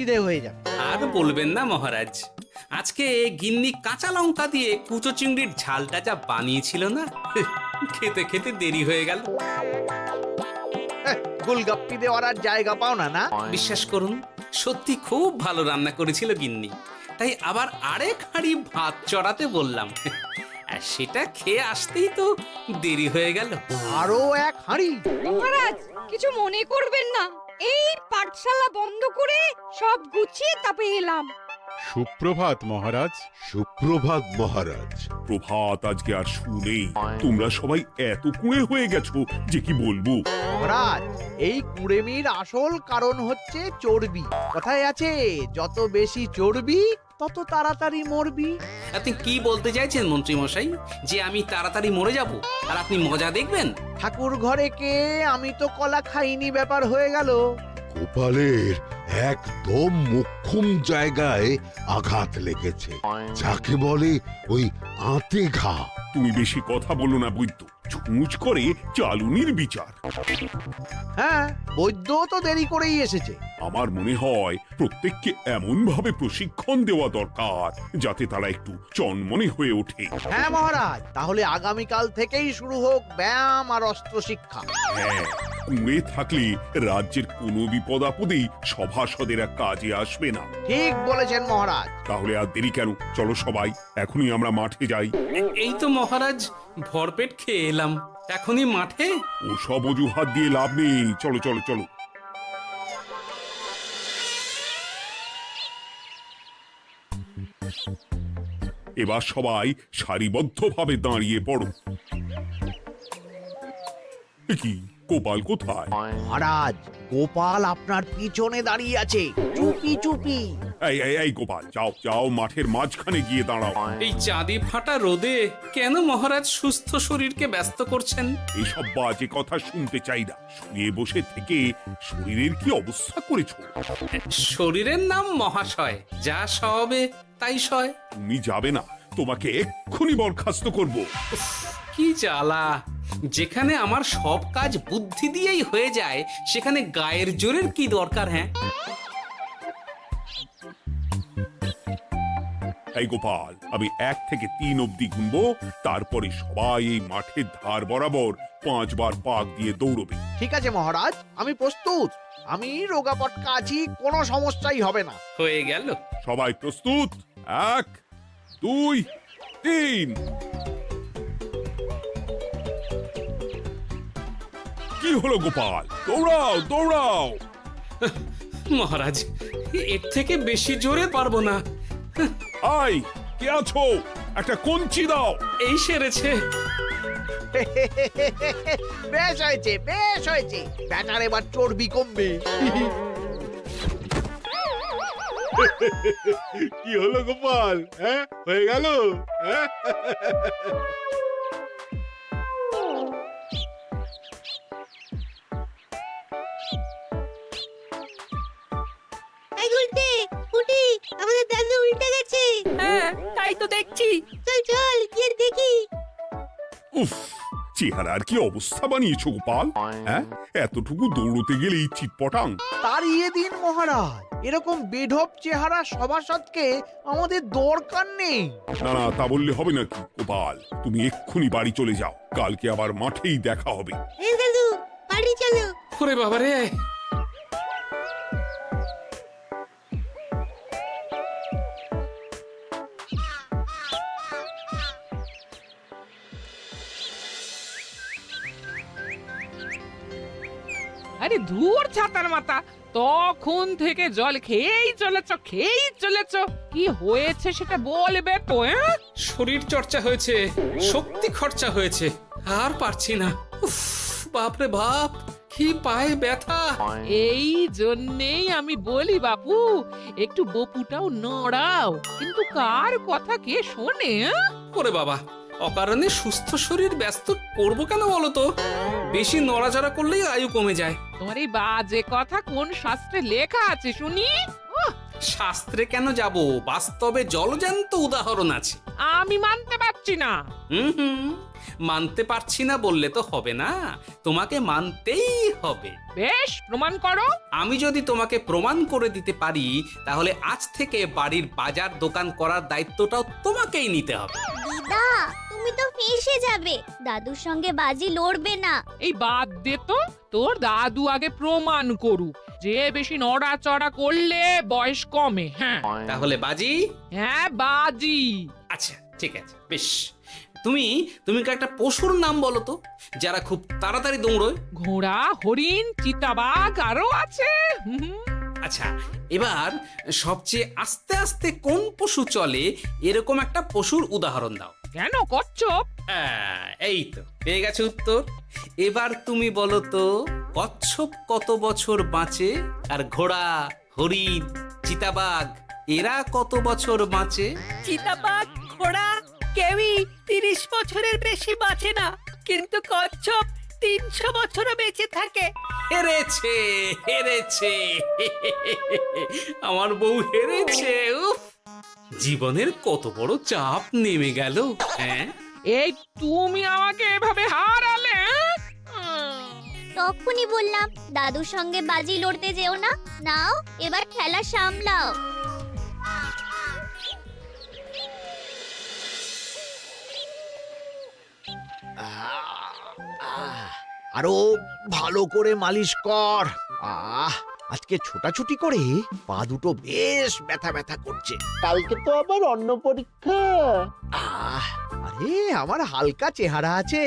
খিদে হয়ে যাবে। আর বলবেন না মহারাজ, আজকে গিন্নি কাঁচা লঙ্কা দিয়ে কুচো চিংড়ির ঝালটা যা বানিয়েছিল না, খেতে খেতে দেরি হয়ে গেল। গোলগাপ্পি দেওয়ার আর জায়গা পাও না না? বিশ্বাস করুন, সত্যি খুব ভালো রান্না করেছিল গিন্নি, তাই আবার আরেক হাঁড়ি ভাত চড়াতে বললাম। আর সেটা খেয়ে আসতেই তো দেরি হয়ে গেল। আরো এক হাঁড়ি? মহারাজ কিছু মনে করবেন না, এই পাঠশালা বন্ধ করে সব গুছিয়ে তবে এলাম। সুপ্রভাত মহারাজ। সুপ্রভাত মহারাজ। প্রভাত আজকে আর শুনেই, তোমরা সবাই এত কুঁড়ে হয়ে গেছো যে কি বলবো। মহারাজ, এই কুড়েমির আসল কারণ হচ্ছে চর্বি। কথায় আছে, যত বেশি চর্বি তত তাড়াতাড়ি মরবি। আপনি কি বলতে চাইছেন মন্ত্রী মশাই, যে আমি তাড়াতাড়ি মরে যাব আর আপনি মজা দেখবেন? ঠাকুর ঘরে কে, আমি তো কলা খাইনি ব্যাপার হয়ে গেল। গোপালের একদম মোক্ষম জায়গায় আঘাত লেগেছে, যাকে বলে ওই আঁতে ঘা। তুমি বেশি কথা বলো না বৈদ্য, ছুঁচ করে চালুনির বিচার। হ্যাঁ, বৈদ্য তো দেরি করেই এসেছে। আমার মনে হয় প্রত্যেককে এমন ভাবে প্রশিক্ষণ দেওয়া দরকার যাতে তারা একটু চনমনে হয়ে ওঠে। হ্যাঁ মহারাজ, তাহলে আগামীকাল থেকেই শুরু হোক ব্যায়াম আর অস্ত্র শিক্ষা। হ্যাঁ, কুঁড়ে থাকলে রাজ্যের কোনো বিপদ আপদেই সভাসদেরা কাজে আসবে না। ঠিক বলেছেন মহারাজ। তাহলে আর দেরি কেন, চলো সবাই এখনই আমরা মাঠে যাই। এই তো মহারাজ ভরপেট খেয়ে এলাম, এখনই মাঠে? ও সব অজুহাত দিয়ে লাভ নেই, চলো চলো চলো। এবার সবাই সারিবদ্ধভাবে দাঁড়িয়ে পড়ো। এ কি, গোপাল কোথায়? মহারাজ, গোপাল আপনার পিছনে দাঁড়িয়ে আছে, চুপি চুপি। এই এই এই গোপাল, যাও যাও, মাঠের মাঝখানে গিয়ে দাঁড়াও। এই চাঁদি ফাটা রোদে কেন মহারাজ সুস্থ শরীরকে ব্যস্ত করছেন? এইসব বাজে কথা শুনতে চাই না। শুয়ে বসে থেকে শরীরের কি অবস্থা করেছো? শরীরের নাম মহাশয়, যা সবে তাই সয়। তুমি যাবে না, তোমাকে এক্ষুনি বরখাস্ত করব। কি জ্বালা! যেখানে আমার সব কাজ বুদ্ধি দিয়েই হয়ে যায়, সেখানে গায়ের জোরের কি দরকার? হ্যাঁ, এই গোপাল, আমি 1 থেকে 3 অব্দি গুনবো, তারপরে সবাই এই মাঠের ধার বরাবর 5 বার পাক দিয়ে দৌড়বে। ঠিক আছে মহারাজ, আমি প্রস্তুত। আমি রোগা পটকা আছি, কোনো সমস্যাই হবে না। হয়ে গেল। সবাই প্রস্তুত? 1 2 3। কি হলো গোপাল, দৌড়াও দৌড়াও। মহারাজ, এর থেকে বেশি জোরে পারবো না। আই, কে আছো? একটা কঞ্চি দাও। এই সেরেছে। বেশ হয়েছে, বেশ হয়েছে, ব্যাটার এবার চর্বি কমবে। কি হলো গোপাল, হ্যাঁ হয়ে গেল? হ্যাঁ? এই উল্টে উঠি, আমাদের দাদু উল্টে গেছে। হ্যাঁ, তাই তো দেখছি। চল চল গিয়ে দেখি। উফ, চেহারার কি অবস্থা বানিয়েছো গোপাল, হ্যাঁ? এতটুকু দৌড়তে গেলেই চিটপটাং। তাড়িয়ে দিন মহারাজ, এরকম বেঢপ চেহারা সভাসদকে আমাদের দরকার নেই। না না, তা বললে হবে নাকি গোপাল, তুমি এক্ষুনি বাড়ি চলে যাও, কালকে আবার মাঠেই দেখা হবে। এই দাদু বাড়ি চলো। ওরে বাবারে! আরে ধুর ছাতার মাথা, তখন থেকে জল খেয়েই চলেছ। কি হয়েছে সেটা বলবে তো? শরীর চর্চা হয়েছে, শক্তি খরচা হয়েছে, আর পারছি না। উফ, বাপরে বাপ, কি পায়ে ব্যথা! এই জন্যেই আমি বলি বাপু, একটু বপুটাও নড়াও, কিন্তু কার কথা কে শোনে? ওরে বাবা, অকারণে সুস্থ শরীর ব্যস্ত করবো কেন বলো তো? বেশি নড়াচড়া করলেই আয়ু কমে যায়। তোমার এই বাজে কথা কোন শাস্ত্রে লেখা আছে শুনি? শাস্ত্রে কেন যাব, বাস্তবে জলজ্যান্ত উদাহরণ আছে। আমি মানতে পারছি না। হুম, মানতে পারছি না বললে তো হবে না, তোমাকে মানতেই হবে। বেশ, প্রমাণ করো। আমি যদি তোমাকে প্রমাণ করে দিতে পারি, তাহলে আজ থেকে বাড়ির বাজার দোকান করার দায়িত্বটাও তোমাকেই নিতে হবে। দিদা তুমি তো ফেঁসে যাবে, দাদুর সঙ্গে বাজি লড়বে না। এই বাদ দে তো, তোর দাদু আগে প্রমাণ করুক যে বেশি নড়াচড়া করলে বয়স কমে। হ্যাঁ তাহলে বাজি। হ্যাঁ বাজি। আচ্ছা ঠিক আছে, বেশ। তুমি তুমি একটা পশুর নাম বলো তো, যারা খুব তাড়াতাড়ি দৌড়য়। ঘোড়া, হরিণ, চিতাবাঘ আরো আছে। আচ্ছা, এবার সবচেয়ে আস্তে আস্তে কোন পশু চলে, এরকম একটা পশুর উদাহরণ দাও। কেন কচ্ছপ? এই তো পেয়ে গেছে উত্তর। এবার তুমি বলো তো, কচ্ছপ কত বছর বাঁচে, আর ঘোড়া, হরিণ, চিতাবাঘ এরা কত বছর বাঁচে? চিতাবাঘ, ঘোড়া কেউই 30 বছরের বেশি বাঁচে না, কিন্তু কচ্ছপ 300 বছরও বেঁচে থাকে। হেরেছে, হেরেছে, আমার বউ হেরেছে। উফ, জীবনের কত বড় চাপ নেমে গেল। হ্যাঁ, এই তুমি আমাকে এভাবে হারালে। তখনই বললাম দাদুর সঙ্গে বাজি লড়তে যেও না। নাও এবার খেলা সামলাও। আরো ভালো করে মালিশ কর। আজকে ছোটাছুটি করে পা দুটো বেশ ব্যথা ব্যথা করছে। কালকে তো আবার অন্য পরীক্ষা। আরে আমার হালকা চেহারা আছে,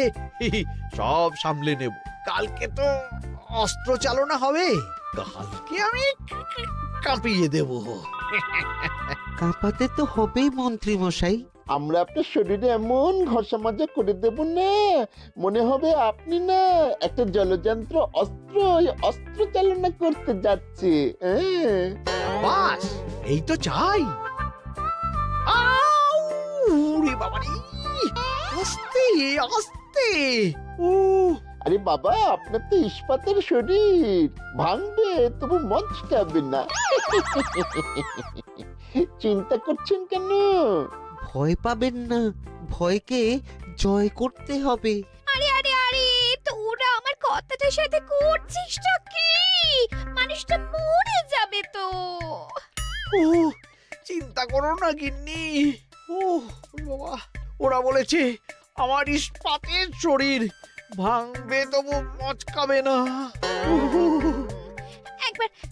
সব সামলে নেব। কালকে তো অস্ত্র চালনা হবে, কালকে আমি কাঁপিয়ে দেব। কাঁপাতে তো হবেই মন্ত্রী মশাই। আমরা আপনার শরীরে এমন ঘষা মাজা করে দেব না, মনে হবে আপনি না একটা জলযন্ত্র অস্ত্র অস্ত্র চালনা করতে যাচ্ছে। বাস এই তো চাই। বাবারি, আস্তে আস্তে। আরে বাবা, আপনার তো ইস্পাতের শরীর, ভাঙবে তবু মচকাবে না। চিন্তা করছেন কেন? ভয় পাবেন না, ভয়কে জয় করতে হবে। আরে আরে আরে, তোরা আমার কথাটার সাথে করছিসটা কি? মানুষটা মরে যাবে তো। চিন্তা করো না গিন্নি। বাবা, ওরা বলেছে আমার ইস্পাতের শরীর, ভাঙবে তবু মচকাবে না।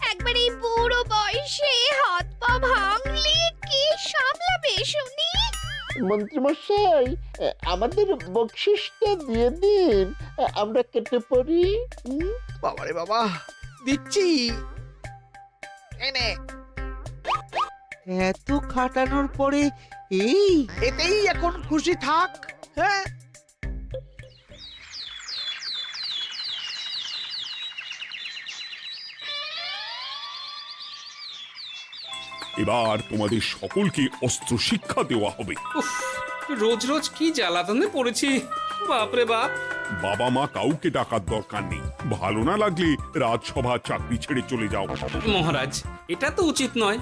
একবার এই বুড়ো বয়সে হাত পা ভাঙলে কি সামলাবে শুনি? মন্ত্রী মশাই, আমাদের বকশিসটা দিয়ে দিন, আমরা কেটে পড়ি। বাবারে বাবা, দিচ্ছি। এনে এত খাটানোর পরে এতেই এখন খুশি থাক। হ্যাঁ, এবার তোমাদের সকলকে অস্ত্র শিক্ষা দেওয়া হবে। উফ, রোজ রোজ কি জ্বালাতনে পড়েছি, বাপরে বাপ। বাবা মা কাউকে ডাকার দরকার নেই, ভালো না লাগলে রাজসভা চাকরি ছেড়ে চলে যাও। মহারাজ, এটা তো উচিত নয়।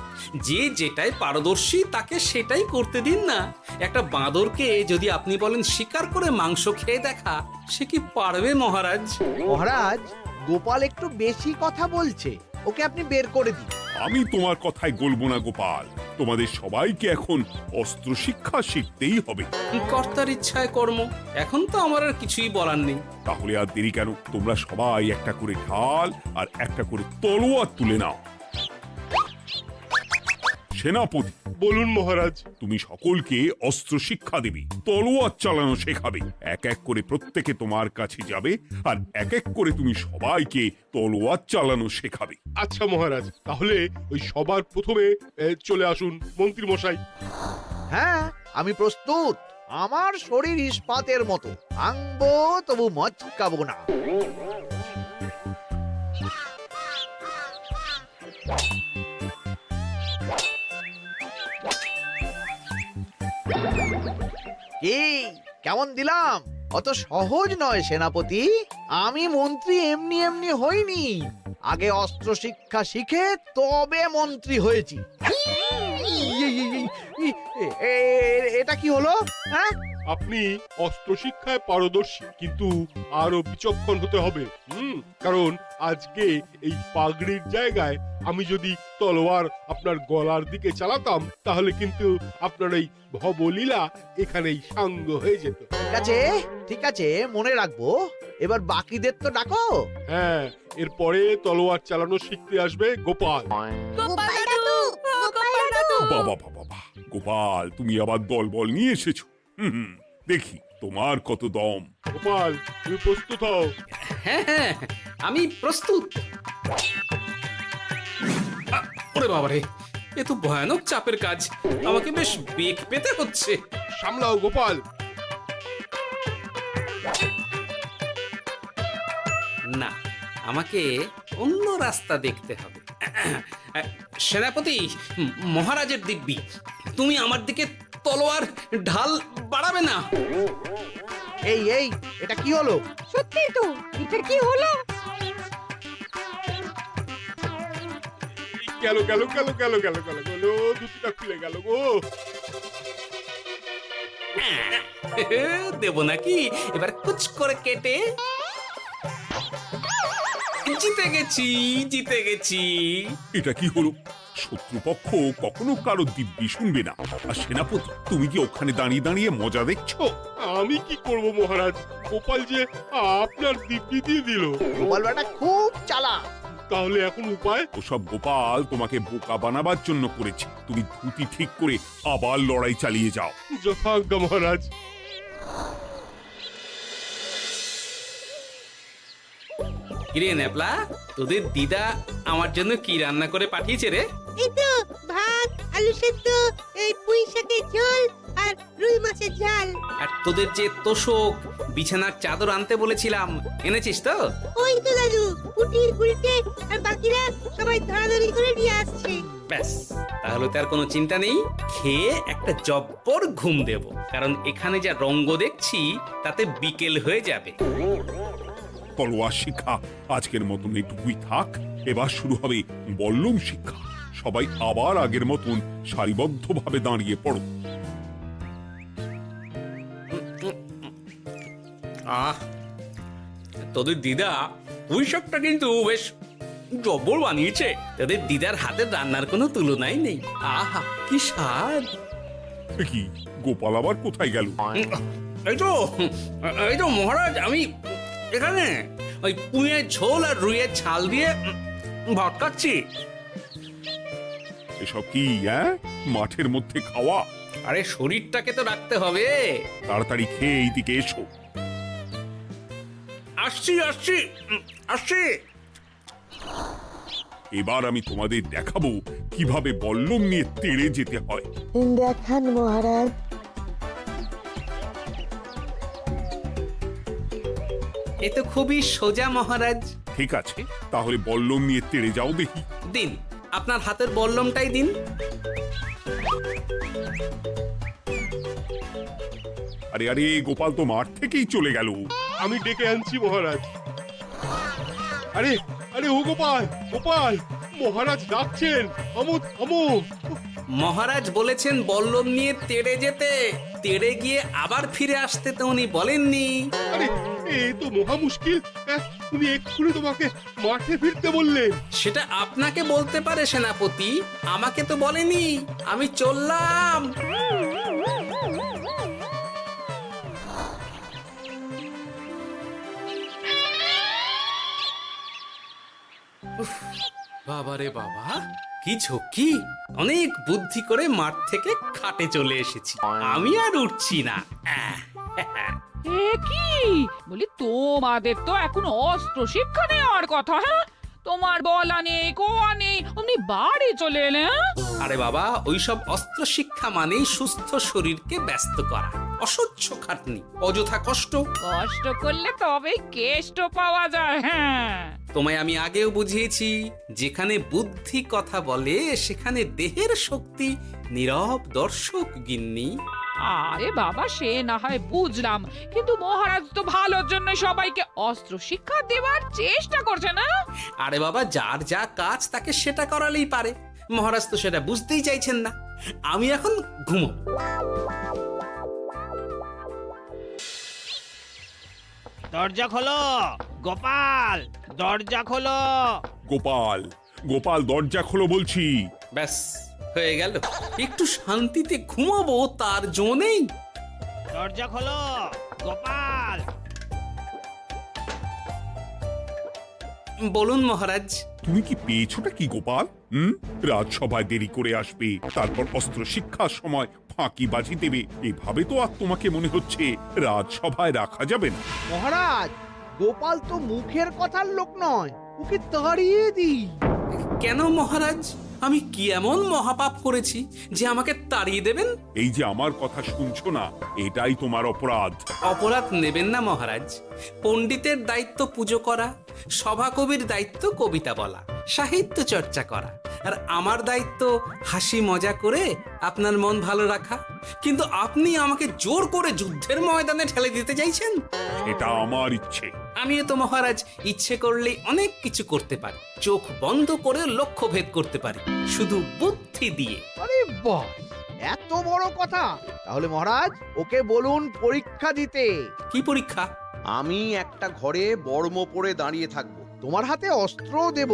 যে যেটাই পারদর্শী তাকে সেটাই করতে দিন না। একটা বাঁদরকে যদি আপনি বলেন শিকার করে মাংস খেয়ে দেখা, সে কি পারবে মহারাজ? মহারাজ, গোপাল একটু বেশি কথা বলছে, ওকে আপনি বের করে দিন। আমি তোমার কথায় গলবো না গোপাল, তোমাদের সবাইকে এখন অস্ত্র শিক্ষা শিখতেই হবে। কর্তার ইচ্ছায় কর্ম, এখন তো আমার আর কিছুই বলার নেই। তাহলে আর দেরি কেন, তোমরা সবাই একটা করে ঢাল আর একটা করে তলোয়ার তুলে নাও। সেনাপতি, বলুন মহারাজ। তুমি সকলকে অস্ত্র শিক্ষা দেবে, তলোয়ার চালানো শেখাবে। এক এক করে প্রত্যেকে তোমার কাছে যাবে, আর এক এক করে তুমি সবাইকে তলোয়ার চালানো শেখাবে। আচ্ছা মহারাজ, তাহলে ওই সবার প্রথমে চলে আসুন মন্ত্রী মশাই। হ্যাঁ, আমি প্রস্তুত। আমার শরীর ইস্পাতের মতো, ভাঙবো তবু মচকাবো না। কি কেমন দিলাম? অত সহজ নয় সেনাপতি, আমি মন্ত্রী এমনি এমনি হইনি। আগে অস্ত্র শিক্ষা শিখে তবে মন্ত্রী হয়েছি। এটা কি হলো? হ্যাঁ, আপনি অস্ত্র শিক্ষায় পারদর্শী, কিন্তু আরো বিচক্ষণ হতে হবে। কারণ আজকে এই পাগড়ির জায়গায় আমি যদি তলোয়ার আপনার গলার দিকে চালাতাম, তাহলে কিন্তু আপনার এই ভবলীলা এখানেই সাঙ্গ হয়ে যেত। ঠিক আছে, ঠিক আছে, মনে রাখবো। এবার বাকিদের তো ডাকো। হ্যাঁ, এরপরে তলোয়ার চালানো শিখতে আসবে গোপাল। গোপাল দাদু, গোপাল দাদু। বাবা বাবা বাবা, গোপাল তুমি আবার দল বল নিয়ে এসেছো। দেখি তোমার কত দম। গোপাল, তুমি প্রস্তুত হও। হ্যাঁ হ্যাঁ, আমি প্রস্তুত। ওরে বাবারে, এ তো ভয়ানক চাপের কাজ। আমাকে বেশ বেগ পেতে হচ্ছে। সামলাও গোপাল। না, আমাকে অন্য রাস্তা দেখতে হবে। সেনাপতি মহারাজের দিব্যি, তুমি আমার দিকে তলোয়ার ঢাল বাড়াবে না। এই এই, এটা কি হলো? সত্যি তো, এটা কি হলো? গেল গেল গেল গেল গেল গেল গেল, দুটিটা খুলে গেল গো। দেব নাকি এবার কুচ করে কেটে? জিতে গেছি, জিতে গেছি। এটা কি হলো? শত্রুপক্ষ কখনো কারো দিব্যি শুনবে না। আর সেনাপতি, তুমি কি ওখানে দাঁড়িয়ে দাঁড়িয়ে মজা দেখছো? আমি কি করব মহারাজ, গোপাল যে আপনার দিব্যি দিয়ে দিল। গোপাল বেটা খুব চালাক। তাহলে এখন উপায়? ওসব গোপাল তোমাকে বোকা বানাবার জন্য করেছে। তুমি ধুতি ঠিক করে আবার লড়াই চালিয়ে যাও। যথাজ্ঞা মহারাজ। কিরে ন্যাপলা, তোদের দিদা আমার জন্য কি রান্না করে পাঠিয়েছে রে? এই তো ভাত, আলু সেদ্ধ, এই পুঁই শাকের ঝোল আর রুই মাছের ঝাল। আর তোদের যে তোষক, বিছানার চাদর আনতে বলেছিলাম, এনেছিস তো? ওই তো দাদু, পুটির গুলটে আর বাকিরা সবাই ধরাধরি করে নিয়ে আসছে। ব্যাস, তাহলে তার কোনো চিন্তা নেই। খেয়ে একটা জব্বর ঘুম দেব, কারণ এখানে যা রঙ্গ দেখছি তাতে বিকেল হয়ে যাবে। তলোয়ার শিক্ষা আজকের মতন এটুকুই থাক। এবার শুরু হবে বল্লম শিক্ষা। সবাই আবার আগের মতন সারিবদ্ধভাবে দাঁড়িয়ে পড়ো। আহ, তোদের দিদা পুঁই শাকটা কিন্তু বেশ জব্বর বানিয়েছে। তোদের দিদার হাতের রান্নার কোনো তুলনাই নেই। আহা, কি স্বাদ! এ কি, গোপাল আবার কোথায় গেল? এই তো মহারাজ, আমি এখানে ওই পুঁয়ের ঝোল আর রুইয়ের ছাল দিয়ে ভাত খাচ্ছি। এসব কি মাঠের মধ্যে খাওয়া? আরে শরীরটাকে তো রাখতে হবে। তাড়াতাড়ি খেয়ে এইদিকে এসো। আসছি আসছি আসছি। এবার আমি তোমাদের দেখাবো কিভাবে বল্লম নিয়ে তেড়ে যেতে হয়। দেখান মহারাজ। এ তো খুবই সোজা মহারাজ। ঠিক আছে, তাহলে বল্লম নিয়ে তেড়ে যাও দেখি। দিন, আপনার হাতের বল্লমটাই দিন। আরে আরে, গোপাল তো মাঠ থেকেই চলে গেল। আমি ডেকে আনছি মহারাজ। আরে আরে, ও গোপাল, গোপাল, মহারাজ ডাকছেন, থামো থামো। মহারাজ বলেছেন বল্লম নিয়ে তেড়ে যেতে। তেড়ে গিয়ে আবার ফিরে আসতে তো উনি বলেননি। আরে এ তো মহা মুশকিল। উনি এক্ষুনি তোমাকে মাঠে ফিরতে বললেন। সেটা আপনাকে বলতে পারে সেনাপতি, আমাকে তো বলেনি। আমি চললাম। বাবারে বাবা, কি ঝক্কি! অনেক বুদ্ধি করে মাঠ থেকে খাটে চলে এসেছি। আমি আর উঠছি না। এ কি বলি, তোমাদের তো এখন অস্ত্র শিক্ষা নেওয়ার কথা। হ্যাঁ, তোমার বলা নেই, কোয়া নেই, অমনি বাড়ি চলে এলে। আরে বাবা, ওইসব অস্ত্র শিক্ষা মানেই সুস্থ শরীরকে ব্যস্ত করা, অসহ্য খাটনি, অযথা কষ্ট। কষ্ট করলে তবেই কেষ্ট পাওয়া যায়। হ্যাঁ, তোমায় আমি আগেও বুঝিয়েছি, যেখানে বুদ্ধি কথা বলে সেখানে দেহের শক্তি নীরব দর্শক গিন্নি। আরে বাবা, সে না হয় বুঝলাম, কিন্তু মহারাজ তো ভালোর জন্য সবাইকে অস্ত্র শিক্ষা দেওয়ার চেষ্টা করছে না? আরে বাবা, যার যা কাজ তাকে সেটা করালেই পারে। মহারাজ তো সেটা বুঝতেই চাইছেন না। আমি এখন ঘুমো। দরজা খোলো গোপাল, দরজা খোলো। গোপাল, গোপাল দরজা খোলো বলছি। ব্যাস হয়ে গেল। একটু শান্তিতে ঘুমাবো তার জো নেই। দরজা খোলো গোপাল। বলুন মহারাজ। তুমি কি পেয়েছোটা কি গোপাল? রাজসভায় দেরি করে আসবে, তারপর অস্ত্র শিক্ষার সময় ফাঁকিবাজি দেবে। এভাবে তো আর তোমাকে মনে হচ্ছে রাজসভায় রাখা যাবে না। মহারাজ, গোপাল তো মুখের কথার লোক নয়, ওকে তাড়িয়ে দিই। কেন মহারাজ? আমি কি এমন মহাপাপ করেছি যে আমাকে তাড়িয়ে দেবেন? এই যে আমার কথা শুনছো না, এটাই তোমার অপরাধ। অপরাধ নেবেন না মহারাজ। পণ্ডিতের দায়িত্ব পুজো করা, সভাকবির দায়িত্ব কবিতা বলা, সাহিত্য চর্চা করা, আর আমার দায়িত্ব হাসি মজা করে আপনার মন ভালো রাখা। কিন্তু আপনি আমাকে জোর করে যুদ্ধের ময়দানে ঠেলে দিতে চাইছেন। এটা আমার ইচ্ছে। আমিও তো মহারাজ ইচ্ছে করলেই অনেক কিছু করতে পারি। চোখ বন্ধ করে লক্ষ্য ভেদ করতে পারি, শুধু বুদ্ধি দিয়ে। আরে বাহ, এত বড় কথা! তাহলে মহারাজ, ওকে বলুন পরীক্ষা দিতে। কি পরীক্ষা? আমি একটা ঘরে বর্ম পরে দাঁড়িয়ে থাকবো। তোমার হাতে অস্ত্র দেব,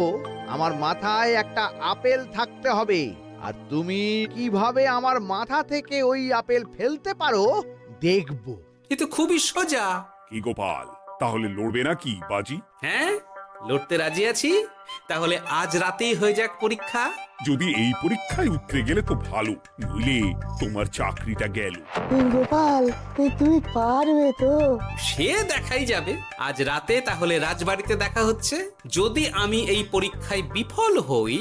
আমার মাথায় একটা আপেল থাকতে হবে, আর তুমি কিভাবে আমার মাথা থেকে ওই আপেল ফেলতে পারো দেখব। এ তো খুবই সোজা। কি গোপাল, তাহলে লড়বে নাকি বাজি? হ্যাঁ, লড়তে রাজি আছি। তাহলে আজ রাতেই হয়ে যাক পরীক্ষা। যদি এই পরীক্ষায় উতরে গেলে তো ভালো, নইলে তোমার চাকরিটা গেল। গোপাল, তুমি পারবে তো? সে দেখাই যাবে। আজ রাতে তাহলে রাজবাড়িতে দেখা হচ্ছে। যদি আমি এই পরীক্ষায় বিফল হই,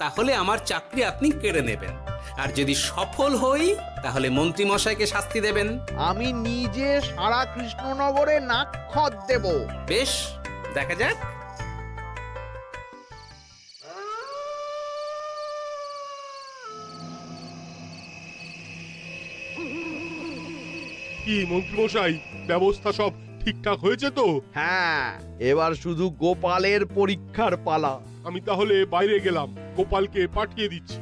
তাহলে আমার চাকরি আপনি কেড়ে নেবেন। আর যদি সফল হই, তাহলে মন্ত্রী মশাইকে শাস্তি দেবেন। আমি নিজে সারা কৃষ্ণনগরে নাক্ষত দেব। বেশ, দেখা যাক। কি মন্ত্রীমশাই, ব্যবস্থা সব ঠিকঠাক হয়েছে তো? হ্যাঁ, এবার শুধু গোপালের পরীক্ষার পালা। আমি তাহলে বাইরে গেলাম, গোপালকে পাঠিয়ে দিচ্ছি।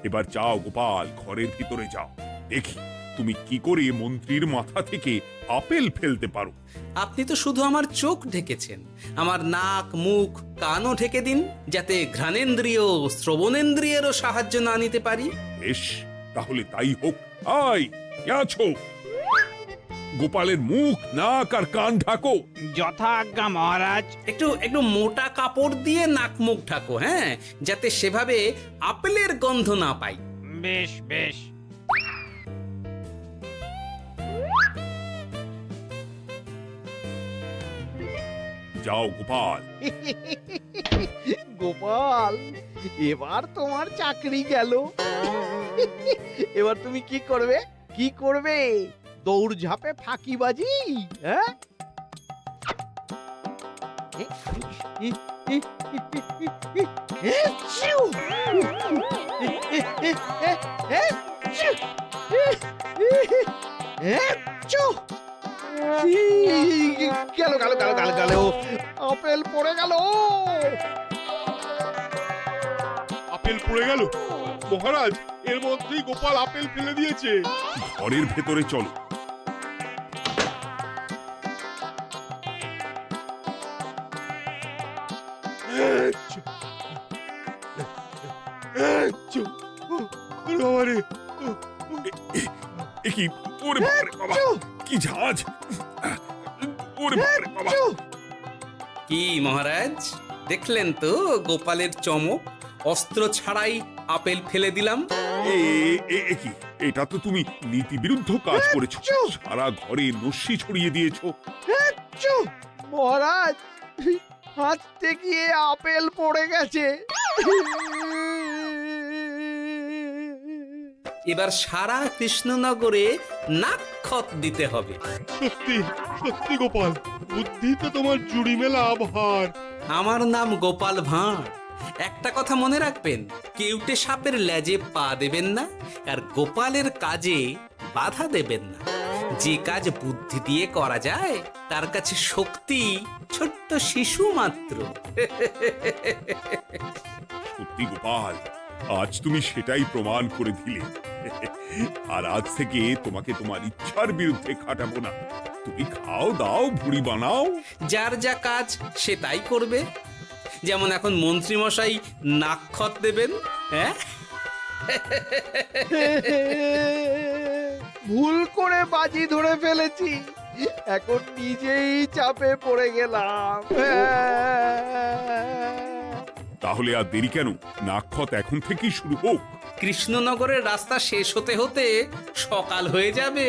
এবার যাও গোপাল, ঘরের ভিতরে যাও। দেখি তুমি কি করে মন্ত্রীর মাথা থেকে আপেল ফেলতে পারো। আপনি তো শুধু আমার চোখ ঢেকেছেন, আমার নাক, মুখ, কানও ঢেকে দিন, যাতে ঘ্রাণেন্দ্রিয়, শ্রবণেন্দ্রিয়েরও সাহায্য না নিতে পারি। বেশ, তাহলে তাই হোক। আয়, কে আছো? গোপালের মুখ, নাক আর কান ঢাকো। যথা আজ্ঞা মহারাজ। একটু একটু মোটা কাপড় দিয়ে নাক মুখ ঢাকো, হ্যাঁ, যাতে সেভাবে আপেলের গন্ধ না পাই। বেশ বেশ। যাও গোপাল। গোপাল, এবার তোমার চাকরি গেল। এবার তুমি কি করবে? কি করবে? দৌড় ঝাঁপে ফাঁকিবাজি? হ্যাঁ? গেল গেল গেল গেল গেল, আপেল পড়ে গেল। আপেল পড়ে গেল? মহারাজ, এর মধ্যেই গোপাল আপেল ফেলে দিয়েছে। ঘরের ভেতরে চলো। কি ওরে বাবারে বাবা, কি ঝাঁজ! ওরে বাবারে বাবা। কি মহারাজ, দেখলেন তো গোপালের চমক? অস্ত্র ছাড়াই আপেল ফেলে দিলাম। কি, এটা তো তুমি নীতি বিরুদ্ধ কাজ করেছো। সারা ঘরে নস্যি ছড়িয়ে দিয়েছো। মহারাজ, হাত থেকে আপেল পড়ে গেছে। এবার সারা কৃষ্ণনগরে নাক্ষত দিতে হবে। সত্যি সত্যি গোপাল, বুদ্ধিতে তোমার জুড়ি মেলা ভার। আমার নাম গোপাল ভাঁড়, একটা কথা মনে রাখবেন, কেউটে সাপের লেজে পা দেবেন না, আর গোপালের কাজে বাধা দেবেন না। যে কাজ বুদ্ধি দিয়ে করা যায় তার কাছে শক্তি ছোট্ট শিশু মাত্র। সত্যি গোপাল, আজ তুমি সেটাই প্রমাণ করে দিলে। আর আজ থেকে তোমাকে তোমার ইচ্ছার বিরুদ্ধে খাটাবো না। তুমি খাও দাও, ভুড়ি বানাও। যার যা কাজ সে তাই করবে। যেমন এখন মন্ত্রী মশাই নাক্ষত দেবেন, হ্যাঁ? ভুল করে বাজি ধরে ফেলেছি, এখন নিজেই চাপে পড়ে গেলাম। তাহলে আর দেরি কেন? নাক্ষত এখন থেকেই শুরু হোক। কৃষ্ণনগরের রাস্তা শেষ হতে হতে সকাল হয়ে যাবে।